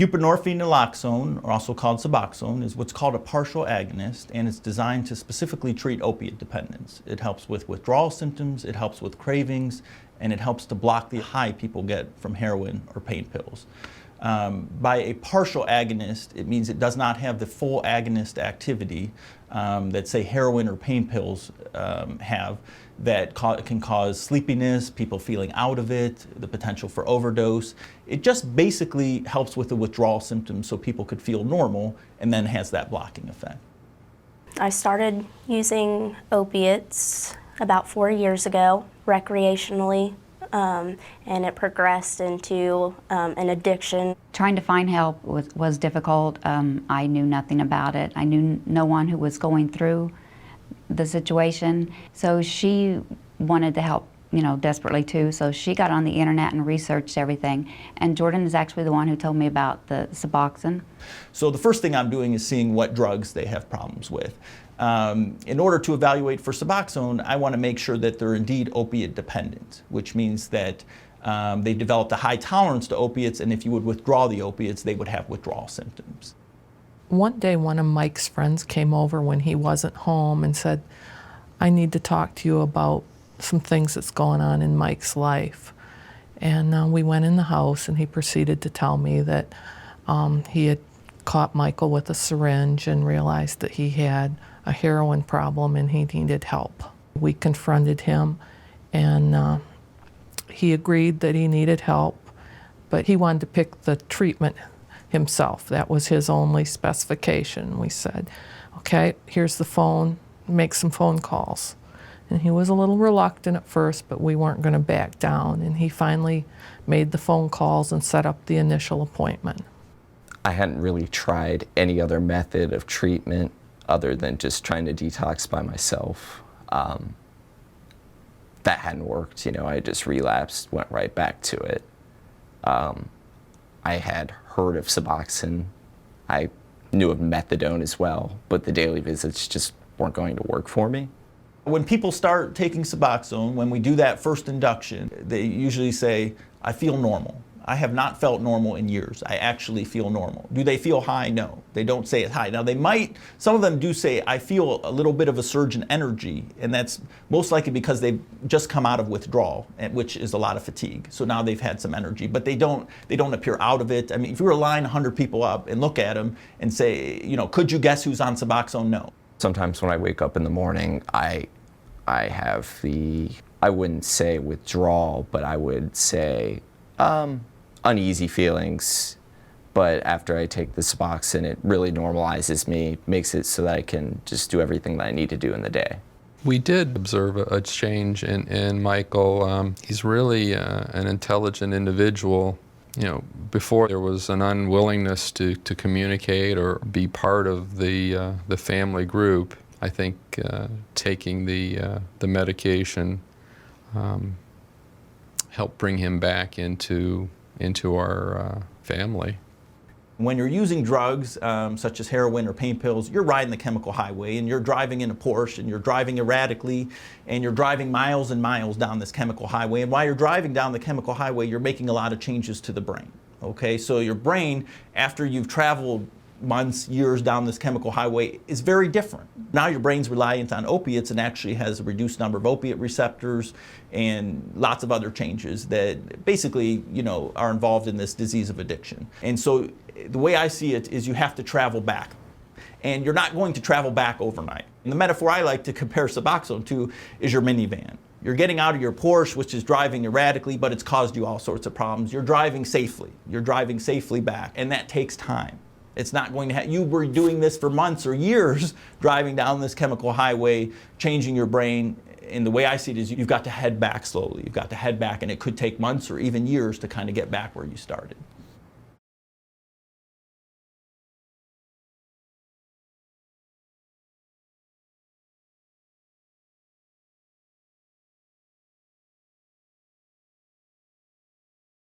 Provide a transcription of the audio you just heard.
Buprenorphine naloxone, or also called Suboxone, is what's called a partial agonist, and it's designed to specifically treat opiate dependence. It helps with withdrawal symptoms, it helps with cravings, and it helps to block the high people get from heroin or pain pills. By a partial agonist, it means it does not have the full agonist activity that, say, heroin or pain pills have, that can cause sleepiness, people feeling out of it, the potential for overdose. It just basically helps with the withdrawal symptoms so people could feel normal, and then has that blocking effect. I started using opiates about 4 years ago, recreationally, and it progressed into an addiction. Trying to find help was difficult. I knew nothing about it. I knew no one who was going through the situation. So she wanted to help, desperately too. So she got on the internet and researched everything. And Jordan is actually the one who told me about the Suboxone. So the first thing I'm doing is seeing what drugs they have problems with. In order to evaluate for Suboxone, I want to make sure that they're indeed opiate dependent, which means that they developed a high tolerance to opiates, and if you would withdraw the opiates, they would have withdrawal symptoms. One day, one of Mike's friends came over when he wasn't home and said, I need to talk to you about some things that's going on in Mike's life. And we went in the house, and he proceeded to tell me that he had caught Michael with a syringe and realized that he had a heroin problem and he needed help. We confronted him, and he agreed that he needed help, but he wanted to pick the treatment himself. That was his only specification. We said, okay, here's the phone, make some phone calls. And he was a little reluctant at first, but we weren't going to back down. And he finally made the phone calls and set up the initial appointment. I hadn't really tried any other method of treatment other than just trying to detox by myself. That hadn't worked, I just relapsed, went right back to it. I had heard of Suboxone. I knew of Methadone as well, but the daily visits just weren't going to work for me. When people start taking Suboxone, when we do that first induction, they usually say, I feel normal. I have not felt normal in years. I actually feel normal. Do they feel high? No. They don't say it's high. Now they might, some of them do say, I feel a little bit of a surge in energy, and that's most likely because they've just come out of withdrawal, which is a lot of fatigue. So now they've had some energy, but they don't appear out of it. I mean, if you were to line 100 people up and look at them and say, could you guess who's on Suboxone? No. Sometimes when I wake up in the morning, I have I wouldn't say withdrawal, but I would say, uneasy feelings, but after I take the Suboxone, it really normalizes me, makes it so that I can just do everything that I need to do in the day. We did observe a change in Michael. He's really an intelligent individual. Before there was an unwillingness to communicate or be part of the family group. I think taking the medication helped bring him back into our family. When you're using drugs such as heroin or pain pills, you're riding the chemical highway, and you're driving in a Porsche, and you're driving erratically, and you're driving miles and miles down this chemical highway. And while you're driving down the chemical highway, you're making a lot of changes to the brain. Okay, so your brain, after you've traveled months, years down this chemical highway, is very different. Now your brain's reliant on opiates and actually has a reduced number of opiate receptors and lots of other changes that basically, are involved in this disease of addiction. And so the way I see it is you have to travel back. And you're not going to travel back overnight. And the metaphor I like to compare Suboxone to is your minivan. You're getting out of your Porsche, which is driving erratically, but it's caused you all sorts of problems. You're driving safely. You're driving safely back, and that takes time. It's not going to you were doing this for months or years, driving down this chemical highway, changing your brain. And the way I see it is you've got to head back slowly. You've got to head back, and it could take months or even years to kind of get back where you started.